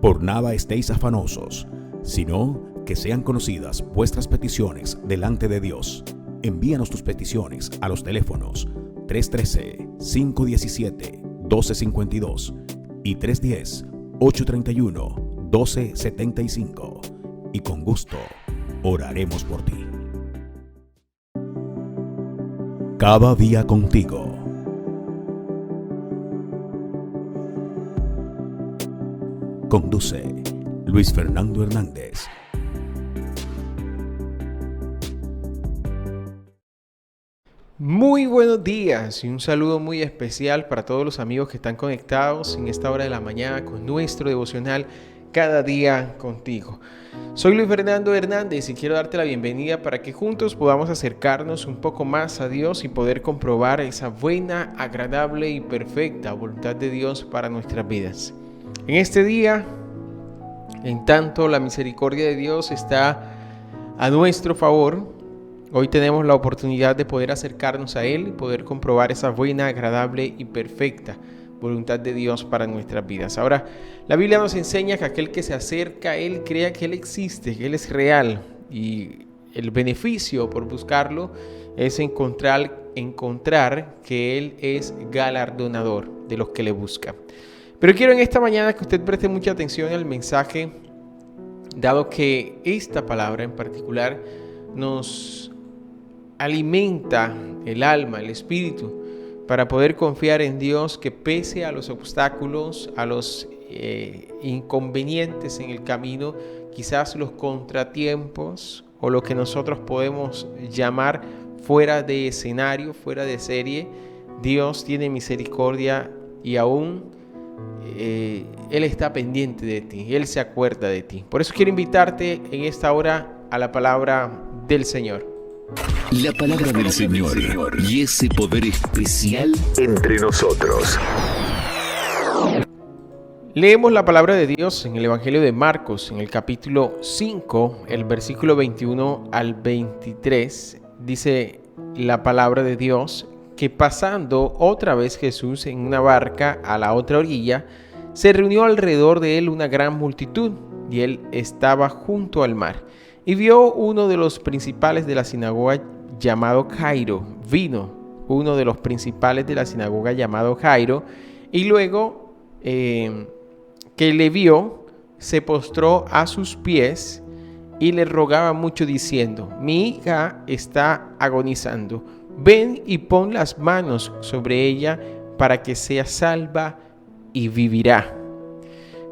Por nada estéis afanosos, sino que sean conocidas vuestras peticiones delante de Dios. Envíanos tus peticiones a los teléfonos 313-517-1252 y 310-831-1275. Y con gusto oraremos por ti. Cada día contigo. Conduce Luis Fernando Hernández. Muy buenos días y un saludo muy especial para todos los amigos que están conectados en esta hora de la mañana con nuestro devocional Cada día contigo. Soy Luis Fernando Hernández y quiero darte la bienvenida para que juntos podamos acercarnos un poco más a Dios y poder comprobar esa buena, agradable y perfecta voluntad de Dios para nuestras vidas. En este día, en tanto la misericordia de Dios está a nuestro favor, hoy tenemos la oportunidad de poder acercarnos a Él y poder comprobar esa buena, agradable y perfecta voluntad de Dios para nuestras vidas. Ahora, la Biblia nos enseña que aquel que se acerca a Él crea que Él existe, que Él es real, y el beneficio por buscarlo es encontrar que Él es galardonador de los que le buscan. Pero quiero en esta mañana que usted preste mucha atención al mensaje, dado que esta palabra en particular nos alimenta el alma, el espíritu, para poder confiar en Dios, que pese a los obstáculos, a los inconvenientes en el camino, quizás los contratiempos o lo que nosotros podemos llamar fuera de escenario, fuera de serie, Dios tiene misericordia y aún Él está pendiente de ti, Él se acuerda de ti. Por eso quiero invitarte en esta hora a la palabra del Señor. La palabra del Señor y ese poder especial entre nosotros. Leemos la palabra de Dios en el Evangelio de Marcos, en el capítulo 5, el versículo 21 al 23. Dice la palabra de Dios que pasando otra vez Jesús en una barca a la otra orilla, se reunió alrededor de él una gran multitud, y él estaba junto al mar. Y vio uno de los principales de la sinagoga llamado Jairo. Vino uno de los principales de la sinagoga llamado Jairo, y luego que le vio, se postró a sus pies y le rogaba mucho diciendo: mi hija está agonizando, ven y pon las manos sobre ella para que sea salva y vivirá.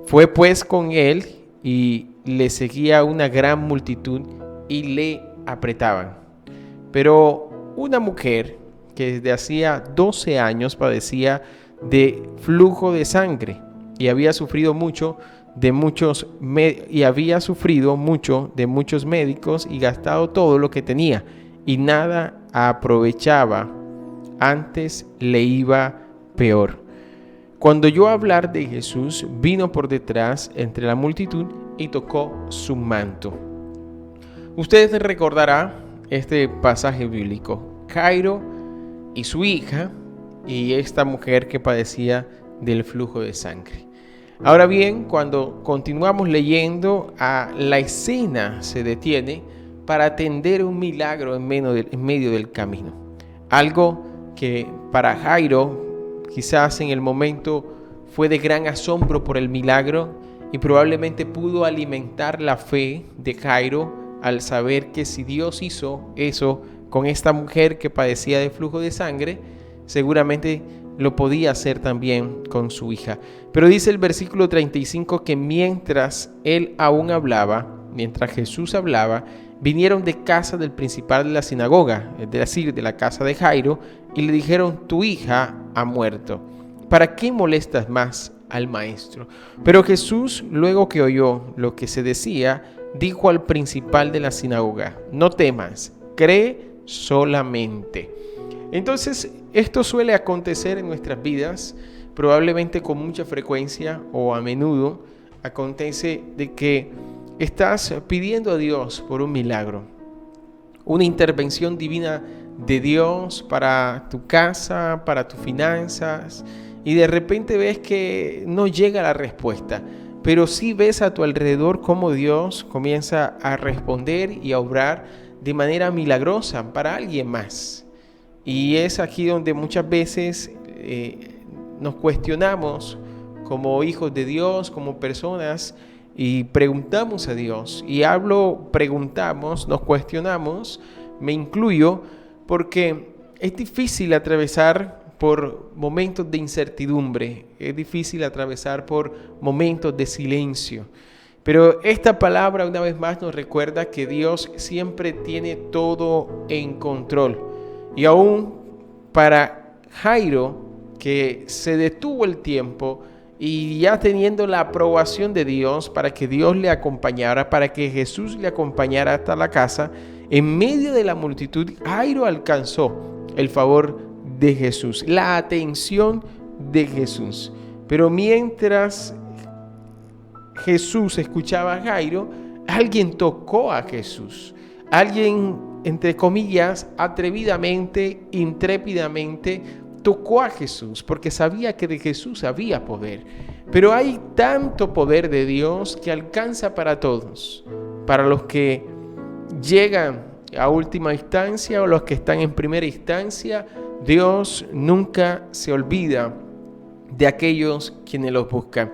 Fue pues con él y le seguía una gran multitud y le apretaban. Pero una mujer que desde hacía 12 años padecía de flujo de sangre y había sufrido mucho de muchos médicos y gastado todo lo que tenía y nada aprovechaba, antes le iba peor. Cuando oyó hablar de Jesús, vino por detrás entre la multitud y tocó su manto. Ustedes recordarán este pasaje bíblico: Jairo y su hija y esta mujer que padecía del flujo de sangre. Ahora bien, cuando continuamos leyendo, la escena se detiene para atender un milagro en medio del camino. Algo que para Jairo quizás en el momento fue de gran asombro por el milagro, y probablemente pudo alimentar la fe de Jairo al saber que si Dios hizo eso con esta mujer que padecía de flujo de sangre, seguramente lo podía hacer también con su hija. Pero dice el versículo 35 que mientras Jesús hablaba, vinieron de casa del principal de la sinagoga, es decir, de la casa de Jairo, y le dijeron: tu hija ha muerto, ¿para qué molestas más al maestro? Pero Jesús, luego que oyó lo que se decía, dijo al principal de la sinagoga: no temas, cree solamente. Entonces, esto suele acontecer en nuestras vidas, probablemente con mucha frecuencia o a menudo acontece de que estás pidiendo a Dios por un milagro, una intervención divina de Dios para tu casa, para tus finanzas, y de repente ves que no llega la respuesta. pero sí ves a tu alrededor cómo Dios comienza a responder y a obrar de manera milagrosa para alguien más. Y es aquí donde muchas veces nos cuestionamos como hijos de Dios, como personas, y preguntamos a Dios. Y preguntamos, nos cuestionamos, me incluyo, porque es difícil atravesar por momentos de incertidumbre, es difícil atravesar por momentos de silencio. Pero esta palabra una vez más nos recuerda que Dios siempre tiene todo en control. Y aún para Jairo, que se detuvo el tiempo y ya teniendo la aprobación de Dios para que Dios le acompañara, para que Jesús le acompañara hasta la casa, en medio de la multitud, Jairo alcanzó el favor de Jesús, la atención de Jesús. Pero mientras Jesús escuchaba a Jairo, alguien tocó a Jesús. Alguien, entre comillas, atrevidamente, intrépidamente, tocó a Jesús, porque sabía que de Jesús había poder. Pero hay tanto poder de Dios que alcanza para todos, para los que llegan a última instancia o los que están en primera instancia. Dios nunca se olvida de aquellos quienes los buscan.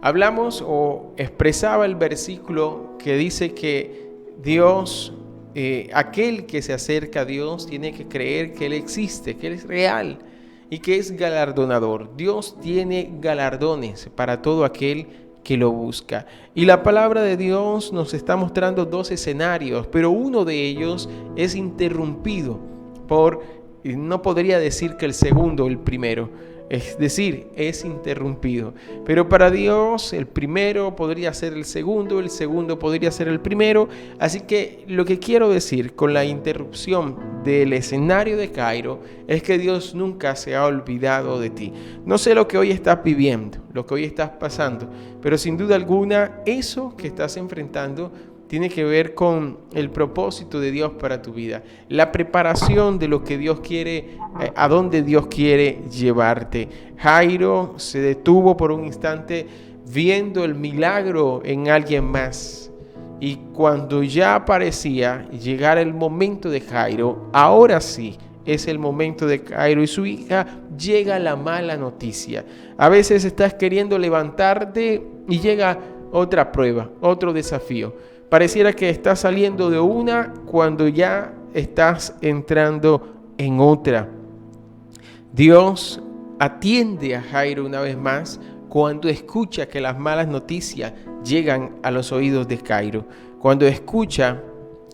Hablamos o expresaba el versículo que dice que Dios, aquel que se acerca a Dios tiene que creer que Él existe, que Él es real y que es galardonador. Dios tiene galardones para todo aquel que lo busca. Y la palabra de Dios nos está mostrando dos escenarios, pero uno de ellos es interrumpido por, no podría decir que el segundo o el primero, es decir, es interrumpido. Pero para Dios el primero podría ser el segundo podría ser el primero. Así que lo que quiero decir con la interrupción del escenario de Jairo es que Dios nunca se ha olvidado de ti. No sé lo que hoy estás viviendo, lo que hoy estás pasando, pero sin duda alguna eso que estás enfrentando tiene que ver con el propósito de Dios para tu vida, la preparación de lo que Dios quiere, a dónde Dios quiere llevarte. Jairo se detuvo por un instante viendo el milagro en alguien más. Y cuando ya parecía llegar el momento de Jairo, ahora sí es el momento de Jairo y su hija, llega la mala noticia. A veces estás queriendo levantarte y llega otra prueba, otro desafío. Pareciera que estás saliendo de una cuando ya estás entrando en otra. Dios atiende a Jairo una vez más cuando escucha que las malas noticias llegan a los oídos de Jairo. Cuando escucha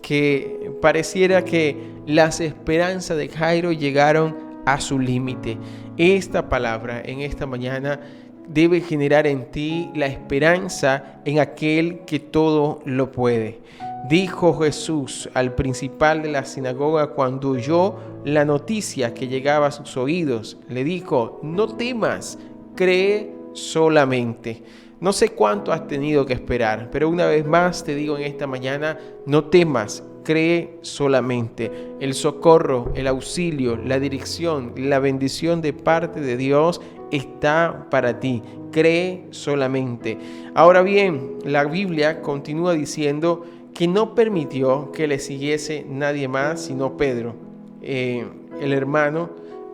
que pareciera que las esperanzas de Jairo llegaron a su límite. Esta palabra en esta mañana debe generar en ti la esperanza en aquel que todo lo puede. Dijo Jesús al principal de la sinagoga cuando oyó la noticia que llegaba a sus oídos. Le dijo: no temas, cree solamente. No sé cuánto has tenido que esperar, pero una vez más te digo en esta mañana, no temas, cree solamente. El socorro, el auxilio, la dirección, la bendición de parte de Dios está para ti. Cree solamente. Ahora bien, la Biblia continúa diciendo que no permitió que le siguiese nadie más sino Pedro, el hermano,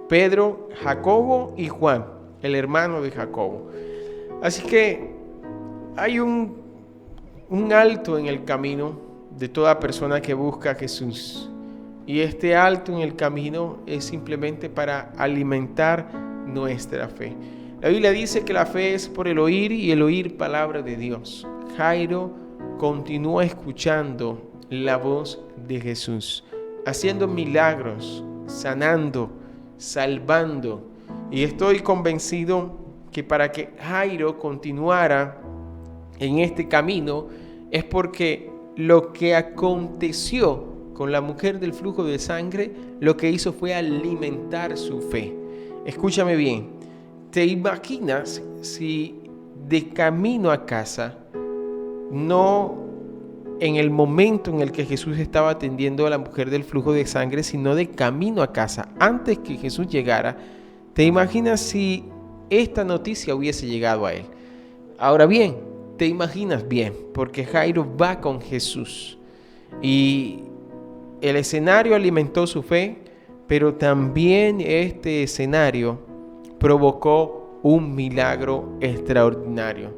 Pedro, Jacobo y Juan, el hermano de Jacobo. Así que hay un alto en el camino de toda persona que busca a Jesús. Y este alto en el camino es simplemente para alimentar nuestra fe. La Biblia dice que la fe es por el oír y el oír palabra de Dios. Jairo continuó escuchando la voz de Jesús, haciendo milagros, sanando, salvando. Y estoy convencido que para que Jairo continuara en este camino es porque lo que aconteció con la mujer del flujo de sangre, lo que hizo fue alimentar su fe. Escúchame bien, ¿te imaginas si de camino a casa, no en el momento en el que Jesús estaba atendiendo a la mujer del flujo de sangre, sino de camino a casa, antes que Jesús llegara, te imaginas si esta noticia hubiese llegado a él? Ahora bien, te imaginas bien, porque Jairo va con Jesús. Y el escenario alimentó su fe, pero también este escenario provocó un milagro extraordinario.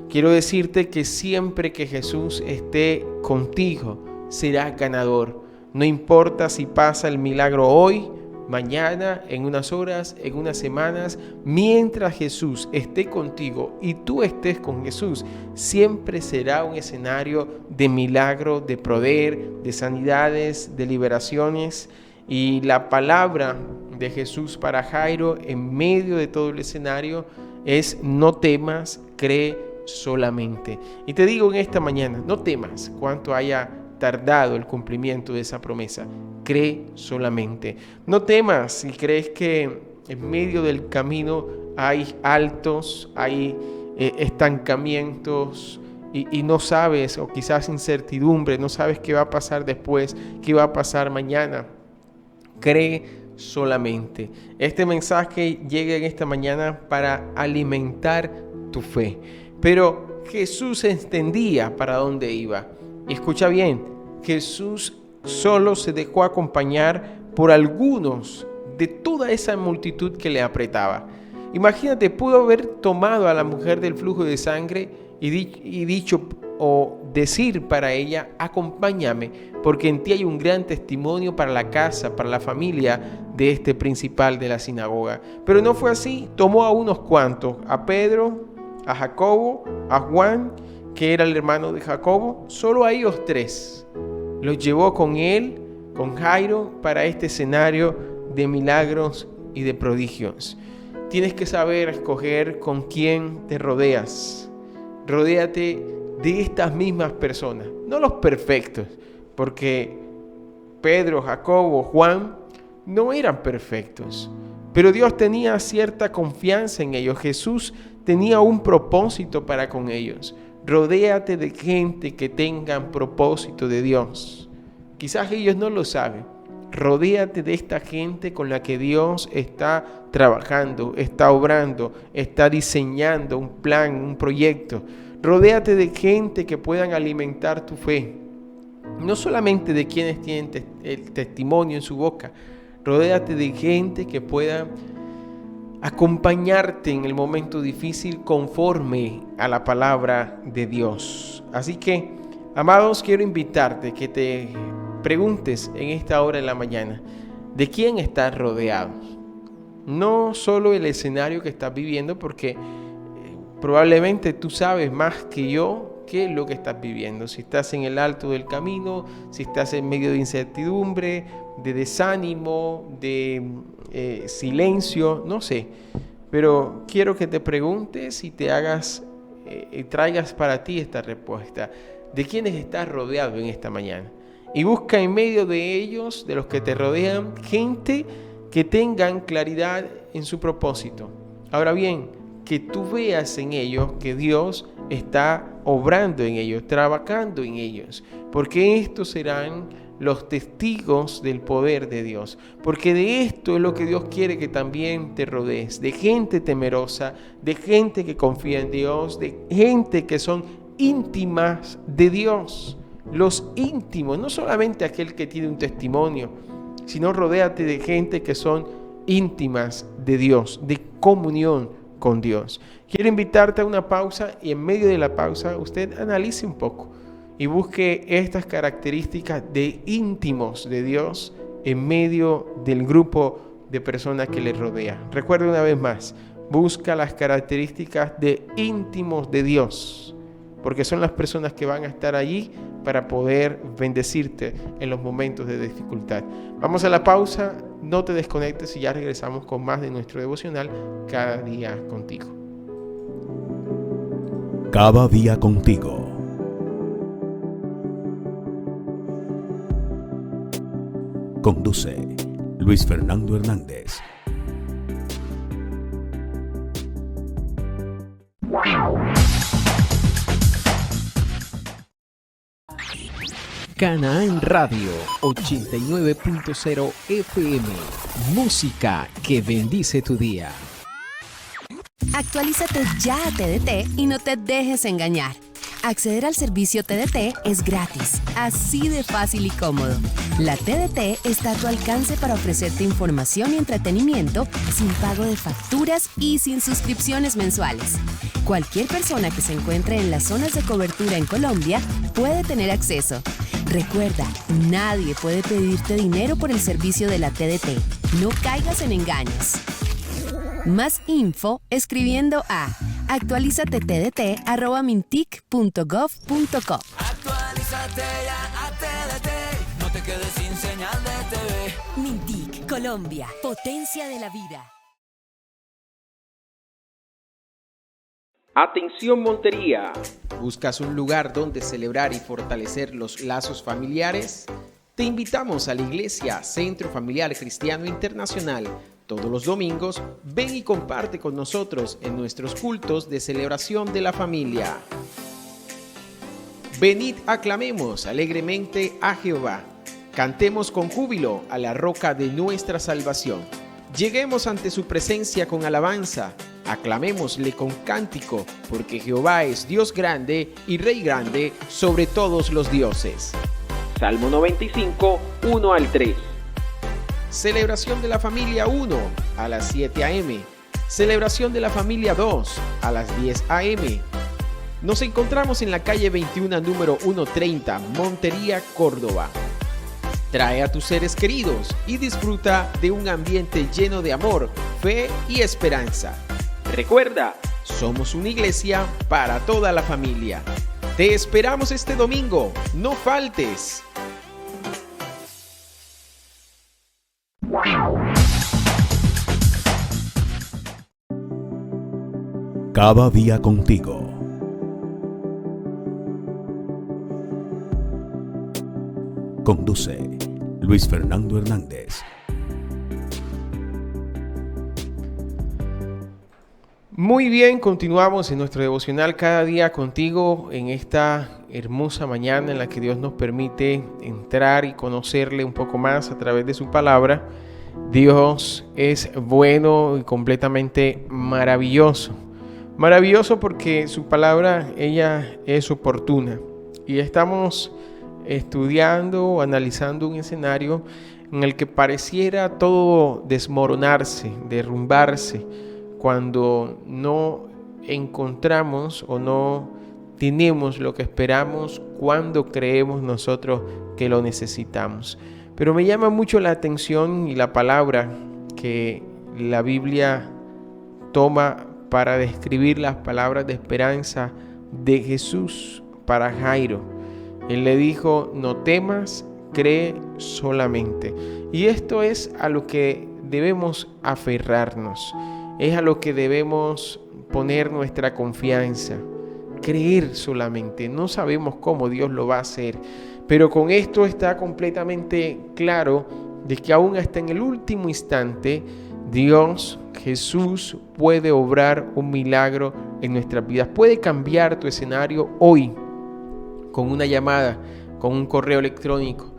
Quiero decirte que siempre que Jesús esté contigo, serás ganador. No importa si pasa el milagro hoy, mañana, en unas horas, en unas semanas, mientras Jesús esté contigo y tú estés con Jesús, siempre será un escenario de milagro, de poder, de sanidades, de liberaciones. Y la palabra de Jesús para Jairo en medio de todo el escenario es: no temas, cree solamente. Y te digo en esta mañana, no temas cuánto haya tardado el cumplimiento de esa promesa. Cree solamente. No temas si crees que en medio del camino hay altos, hay estancamientos y no sabes, o quizás incertidumbre, no sabes qué va a pasar después, qué va a pasar mañana. Cree solamente. Este mensaje llega en esta mañana para alimentar tu fe. Pero Jesús entendía para dónde iba. Y escucha bien, Jesús solo se dejó acompañar por algunos de toda esa multitud que le apretaba. Imagínate, pudo haber tomado a la mujer del flujo de sangre y dicho o decir para ella: acompáñame, porque en ti hay un gran testimonio para la casa, para la familia de este principal de la sinagoga. Pero no fue así. Tomó a unos cuantos, a Pedro, a Jacobo, a Juan, que era el hermano de Jacobo, solo a ellos tres. Los llevó con él, con Jairo, para este escenario de milagros y de prodigios. Tienes que saber escoger con quién te rodeas. Rodéate de estas mismas personas, no los perfectos, porque Pedro, Jacobo, Juan no eran perfectos, pero Dios tenía cierta confianza en ellos. Jesús tenía un propósito para con ellos. Rodéate de gente que tengan propósito de Dios. Quizás ellos no lo saben. Rodéate de esta gente con la que Dios está trabajando, está obrando, está diseñando un plan, un proyecto. Rodéate de gente que puedan alimentar tu fe. No solamente de quienes tienen el testimonio en su boca. Rodéate de gente que pueda acompañarte en el momento difícil conforme a la palabra de Dios. Así que, amados, quiero invitarte que te preguntes en esta hora de la mañana: ¿de quién estás rodeado? No solo el escenario que estás viviendo, porque probablemente tú sabes más que yo qué es lo que estás viviendo. Si estás en el alto del camino, si estás en medio de incertidumbre, de desánimo, de silencio, no sé. Pero quiero que te preguntes y te hagas y traigas para ti esta respuesta. ¿De quiénes estás rodeado en esta mañana? Y busca en medio de ellos, de los que te rodean, gente que tengan claridad en su propósito. Ahora bien, que tú veas en ellos que Dios está obrando en ellos, trabajando en ellos, porque estos serán los testigos del poder de Dios, porque de esto es lo que Dios quiere que también te rodees, de gente temerosa, de gente que confía en Dios, de gente que son íntimas de Dios. Los íntimos, no solamente aquel que tiene un testimonio, sino rodéate de gente que son íntimas de Dios, de comunión con Dios. Quiero invitarte a una pausa y en medio de la pausa usted analice un poco y busque estas características de íntimos de Dios en medio del grupo de personas que le rodea. Recuerda una vez más, busca las características de íntimos de Dios, porque son las personas que van a estar allí para poder bendecirte en los momentos de dificultad. Vamos a la pausa, no te desconectes y ya regresamos con más de nuestro devocional Cada Día Contigo. Cada día contigo. Conduce Luis Fernando Hernández. Canaán Radio 89.0 FM. Música que bendice tu día. Actualízate ya a TDT y no te dejes engañar. Acceder al servicio TDT es gratis, así de fácil y cómodo. La TDT está a tu alcance para ofrecerte información y entretenimiento sin pago de facturas y sin suscripciones mensuales. Cualquier persona que se encuentre en las zonas de cobertura en Colombia puede tener acceso. Recuerda, nadie puede pedirte dinero por el servicio de la TDT. No caigas en engaños. Más info escribiendo a actualizatetdt@mintic.gov.co. Actualízate ya a TDT, no te quedes sin señal de TV. Mintic, Colombia, potencia de la vida. Atención Montería. ¿Buscas un lugar donde celebrar y fortalecer los lazos familiares? Te invitamos a la Iglesia Centro Familiar Cristiano Internacional. Todos los domingos, ven y comparte con nosotros en nuestros cultos de celebración de la familia. Venid, aclamemos alegremente a Jehová. Cantemos con júbilo a la roca de nuestra salvación. Lleguemos ante su presencia con alabanza. Aclamémosle con cántico, porque Jehová es Dios grande y Rey grande sobre todos los dioses. Salmo 95, 1 al 3. Celebración de la familia 1 a las 7 a.m. Celebración de la familia 2 a las 10 a.m. Nos encontramos en la calle 21, número 130, Montería, Córdoba. Trae a tus seres queridos y disfruta de un ambiente lleno de amor, fe y esperanza. Recuerda, somos una iglesia para toda la familia. Te esperamos este domingo, no faltes. Cada día contigo. Conduce Luis Fernando Hernández. Muy bien, continuamos en nuestro devocional Cada día contigo en esta hermosa mañana en la que Dios nos permite entrar y conocerle un poco más a través de su palabra. Dios es bueno y completamente maravilloso. Maravilloso porque su palabra, ella es oportuna. Y estamos estudiando o analizando un escenario en el que pareciera todo desmoronarse, derrumbarse, cuando no encontramos o no tenemos lo que esperamos cuando creemos nosotros que lo necesitamos. Pero me llama mucho la atención y la palabra que la Biblia toma para describir las palabras de esperanza de Jesús para Jairo. Él le dijo: no temas, cree solamente. Y esto es a lo que debemos aferrarnos, es a lo que debemos poner nuestra confianza, creer solamente. No sabemos cómo Dios lo va a hacer, pero con esto está completamente claro de que aún hasta en el último instante Dios, Jesús, puede obrar un milagro en nuestras vidas. Puede cambiar tu escenario hoy con una llamada, con un correo electrónico.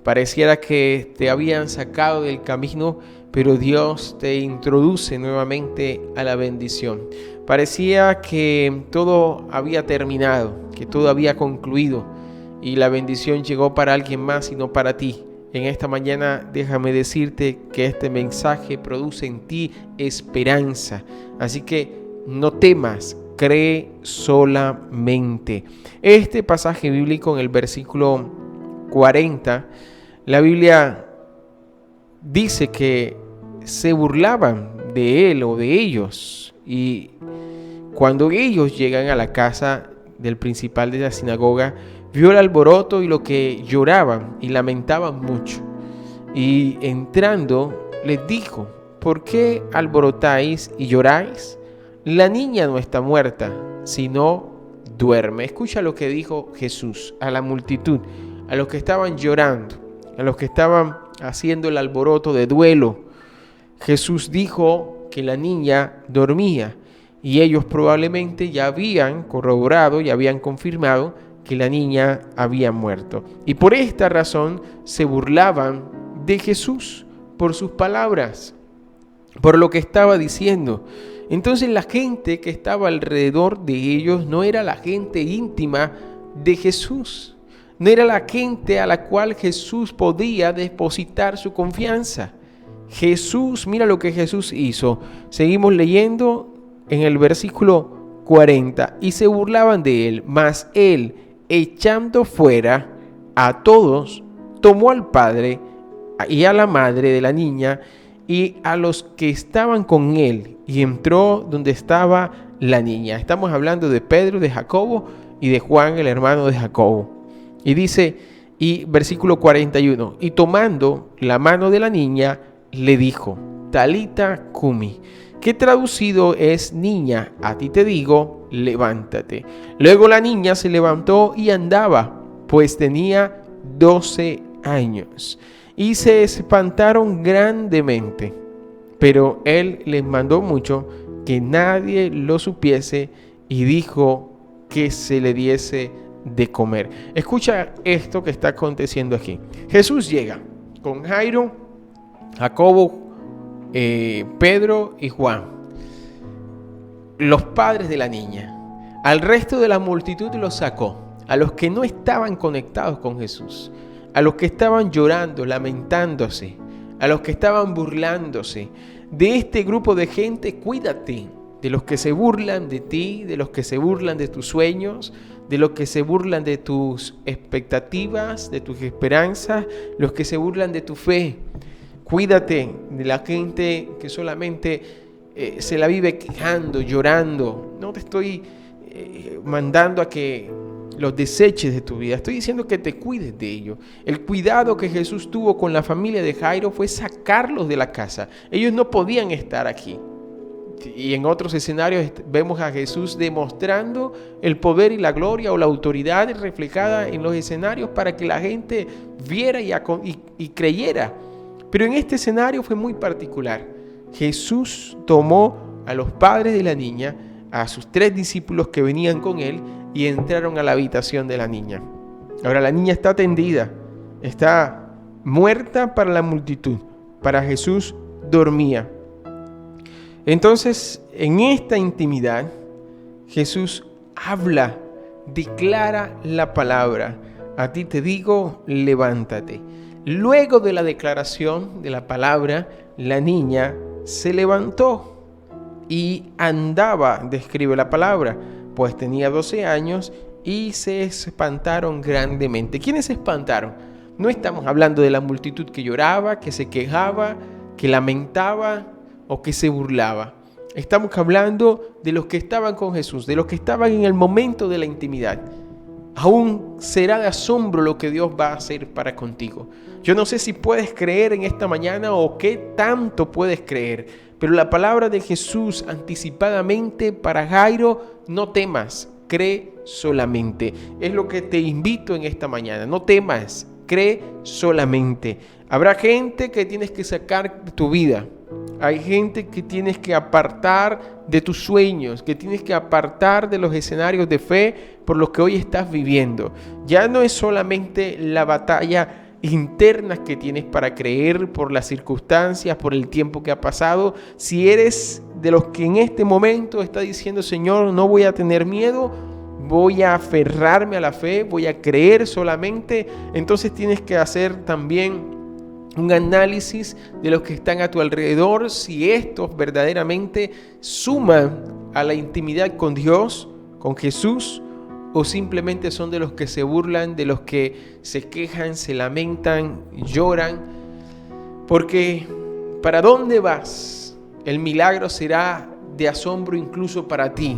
Pareciera que te habían sacado del camino, pero Dios te introduce nuevamente a la bendición. Parecía que todo había terminado, que todo había concluido y la bendición llegó para alguien más y no para ti. En esta mañana déjame decirte que este mensaje produce en ti esperanza. Así que no temas, cree solamente. Este pasaje bíblico en el versículo 40, la Biblia dice que se burlaban de él o de ellos. Y cuando ellos llegan a la casa del principal de la sinagoga, vio el alboroto y lo que lloraban y lamentaban mucho. Y entrando les dijo: ¿por qué alborotáis y lloráis? La niña no está muerta, sino duerme. Escucha lo que dijo Jesús a la multitud, a los que estaban llorando, a los que estaban haciendo el alboroto de duelo. Jesús dijo que la niña dormía y ellos probablemente ya habían corroborado, ya habían confirmado que la niña había muerto. Y por esta razón se burlaban de Jesús por sus palabras, por lo que estaba diciendo. Entonces la gente que estaba alrededor de ellos no era la gente íntima de Jesús. No era la gente a la cual Jesús podía depositar su confianza. Jesús, mira lo que Jesús hizo. Seguimos leyendo en el versículo 40. Y se burlaban de él, mas él, echando fuera a todos, tomó al padre y a la madre de la niña y a los que estaban con él, y entró donde estaba la niña. Estamos hablando de Pedro, de Jacobo y de Juan, el hermano de Jacobo. Y dice, y versículo 41, y tomando la mano de la niña, le dijo, Talita cumi, que traducido es, niña, a ti te digo, levántate. Luego la niña se levantó y andaba, pues tenía 12 años. Y se espantaron grandemente, pero él les mandó mucho que nadie lo supiese y dijo que se le diese de comer. Escucha esto que está aconteciendo aquí. Jesús llega con Jairo, Jacobo, Pedro y Juan, los padres de la niña. Al resto de la multitud los sacó, a los que no estaban conectados con Jesús, a los que estaban llorando, lamentándose, a los que estaban burlándose. De este grupo de gente, cuídate, de los que se burlan de ti, de los que se burlan de tus sueños, de los que se burlan de tus expectativas, de tus esperanzas, los que se burlan de tu fe. Cuídate de la gente que solamente se la vive quejando, llorando. No te estoy mandando a que los deseches de tu vida. Estoy diciendo que te cuides de ello. El cuidado que Jesús tuvo con la familia de Jairo fue sacarlos de la casa. Ellos no podían estar aquí. Y en otros escenarios vemos a Jesús demostrando el poder y la gloria o la autoridad reflejada en los escenarios para que la gente viera y creyera. Pero en este escenario fue muy particular. Jesús tomó a los padres de la niña, a sus 3 discípulos que venían con él, y entraron a la habitación de la niña. Ahora la niña está tendida, está muerta para la multitud. Para Jesús dormía. Entonces, en esta intimidad, Jesús habla, declara la palabra. A ti te digo, levántate. Luego de la declaración de la palabra, la niña se levantó y andaba, describe la palabra, pues tenía 12 años y se espantaron grandemente. ¿Quiénes se espantaron? No estamos hablando de la multitud que lloraba, que se quejaba, que lamentaba o que se burlaba. Estamos hablando de los que estaban con Jesús, de los que estaban en el momento de la intimidad. Aún será de asombro lo que Dios va a hacer para contigo. Yo no sé si puedes creer en esta mañana o qué tanto puedes creer, pero la palabra de Jesús anticipadamente para Jairo: no temas, cree solamente. Es lo que te invito en esta mañana. No temas, cree solamente. Habrá gente que tienes que sacar de tu vida. Hay gente que tienes que apartar de tus sueños, que tienes que apartar de los escenarios de fe por los que hoy estás viviendo. Ya no es solamente la batalla interna que tienes para creer por las circunstancias, por el tiempo que ha pasado. Si eres de los que en este momento está diciendo: Señor, no voy a tener miedo, voy a aferrarme a la fe, voy a creer solamente, entonces tienes que hacer también un análisis de los que están a tu alrededor, si estos verdaderamente suman a la intimidad con Dios, con Jesús, o simplemente son de los que se burlan, de los que se quejan, se lamentan, lloran. Porque ¿para dónde vas? El milagro será de asombro incluso para ti.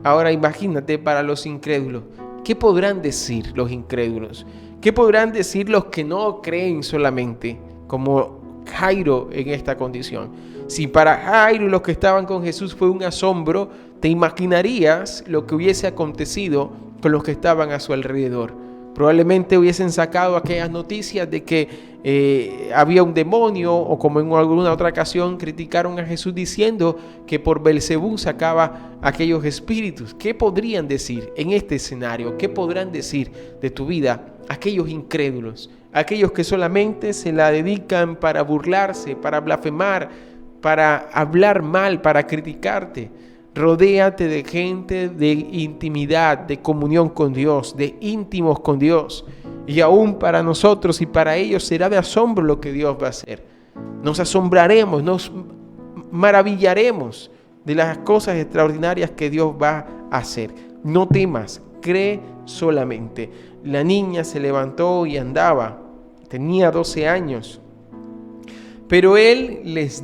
Ahora imagínate para los incrédulos. ¿Qué podrán decir los incrédulos? ¿Qué podrán decir los que no creen solamente, como Jairo en esta condición? Si para Jairo y los que estaban con Jesús fue un asombro, te imaginarías lo que hubiese acontecido con los que estaban a su alrededor. Probablemente hubiesen sacado aquellas noticias de que había un demonio, o como en alguna otra ocasión criticaron a Jesús diciendo que por Belcebú sacaba aquellos espíritus. ¿Qué podrían decir en este escenario? ¿Qué podrán decir de tu vida aquellos incrédulos? Aquellos que solamente se la dedican para burlarse, para blasfemar, para hablar mal, para criticarte. Rodéate de gente de intimidad, de comunión con Dios, de íntimos con Dios. Y aún para nosotros y para ellos será de asombro lo que Dios va a hacer. Nos asombraremos, nos maravillaremos de las cosas extraordinarias que Dios va a hacer. No temas, cree solamente. La niña se levantó y andaba. Tenía 12 años. Pero él les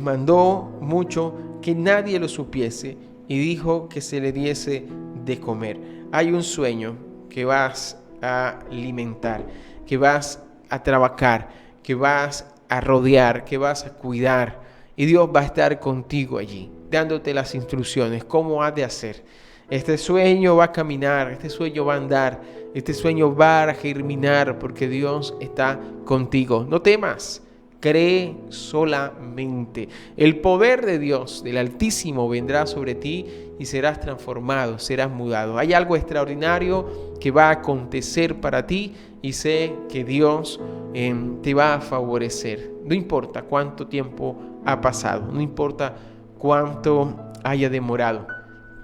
mandó mucho que nadie lo supiese y dijo que se le diese de comer. Hay un sueño que vas a alimentar, que vas a trabajar, que vas a rodear, que vas a cuidar, y Dios va a estar contigo allí, dándote las instrucciones, cómo has de hacer. Este sueño va a caminar, este sueño va a andar, este sueño va a germinar, porque Dios está contigo. No temas. Cree solamente. El poder de Dios, del Altísimo, vendrá sobre ti y serás transformado, serás mudado. Hay algo extraordinario que va a acontecer para ti y sé que Dios te va a favorecer. No importa cuánto tiempo ha pasado, no importa cuánto haya demorado.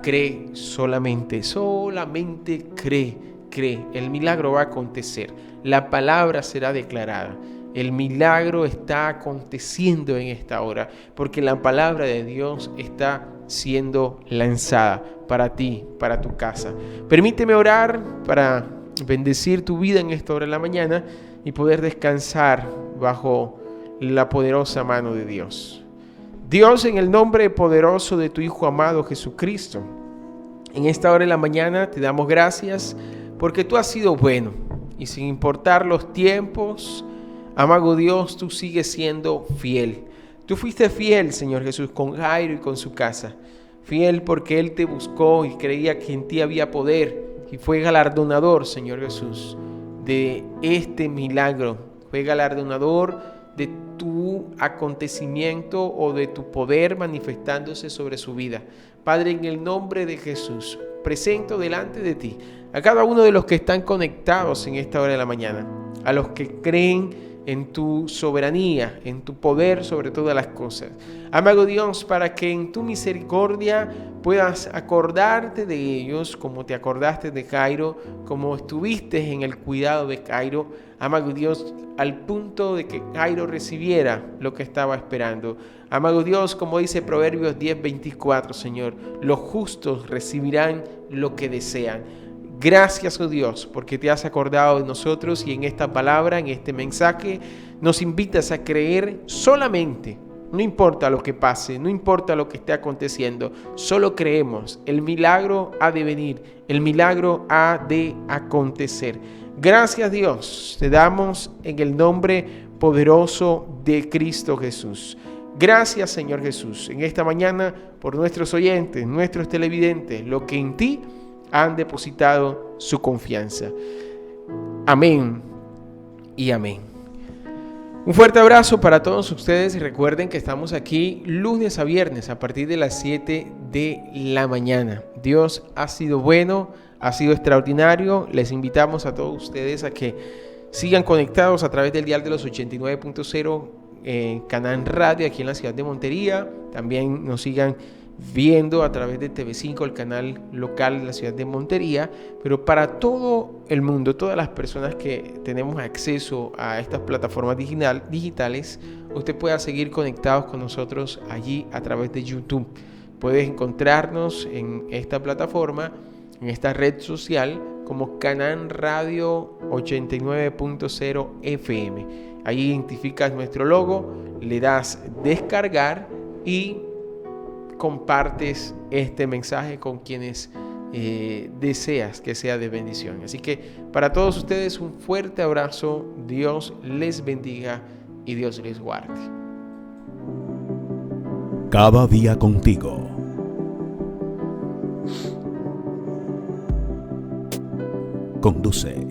Cree solamente, solamente cree. El milagro va a acontecer. La palabra será declarada. El milagro está aconteciendo en esta hora, porque la palabra de Dios está siendo lanzada para ti, para tu casa. Permíteme orar para bendecir tu vida en esta hora de la mañana y poder descansar bajo la poderosa mano de Dios. Dios, en el nombre poderoso de tu Hijo amado Jesucristo, en esta hora de la mañana te damos gracias porque tú has sido bueno y sin importar los tiempos, amado Dios, tú sigues siendo fiel. Tú fuiste fiel, Señor Jesús, con Jairo y con su casa. Fiel porque Él te buscó y creía que en ti había poder. Y fue galardonador, Señor Jesús, de este milagro. Fue galardonador de tu acontecimiento o de tu poder manifestándose sobre su vida. Padre, en el nombre de Jesús, presento delante de ti a cada uno de los que están conectados en esta hora de la mañana. A los que creen en tu soberanía, en tu poder sobre todas las cosas. Amado Dios, para que en tu misericordia puedas acordarte de ellos, como te acordaste de Jairo, como estuviste en el cuidado de Jairo, amado Dios, al punto de que Jairo recibiera lo que estaba esperando. Amado Dios, como dice Proverbios 10:24, Señor, los justos recibirán lo que desean. Gracias, oh Dios, porque te has acordado de nosotros y en esta palabra, en este mensaje, nos invitas a creer solamente. No importa lo que pase, no importa lo que esté aconteciendo, solo creemos. El milagro ha de venir, el milagro ha de acontecer. Gracias, Dios, te damos en el nombre poderoso de Cristo Jesús. Gracias, Señor Jesús, en esta mañana por nuestros oyentes, nuestros televidentes, lo que en ti han depositado su confianza. Amén y amén. Un fuerte abrazo para todos ustedes y recuerden que estamos aquí lunes a viernes a partir de las 7 de la mañana. Dios ha sido bueno, ha sido extraordinario. Les invitamos a todos ustedes a que sigan conectados a través del dial de los 89.0 Canal Radio aquí en la ciudad de Montería. También nos sigan viendo a través de TV5, el canal local de la ciudad de Montería, pero para todo el mundo, todas las personas que tenemos acceso a estas plataformas digitales, usted pueda seguir conectados con nosotros allí a través de YouTube. Puedes encontrarnos en esta plataforma, en esta red social, como Canal Radio 89.0 FM. Ahí identificas nuestro logo, le das descargar y compartes este mensaje con quienes deseas que sea de bendición. Así que para todos ustedes un fuerte abrazo. Dios les bendiga y Dios les guarde. Cada día contigo. Conduce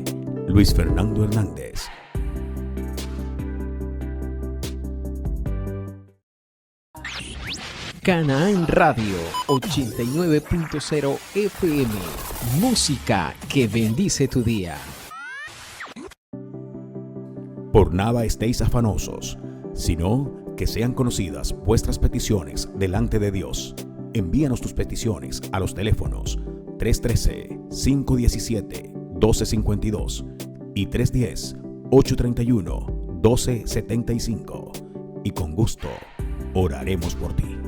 Luis Fernando Hernández. Canaán Radio 89.0 FM. Música que bendice tu día. Por nada estéis afanosos, sino que que sean conocidas vuestras peticiones delante de Dios. Envíanos tus peticiones a los teléfonos 313-517-1252 y 310-831-1275. Y con gusto oraremos por ti.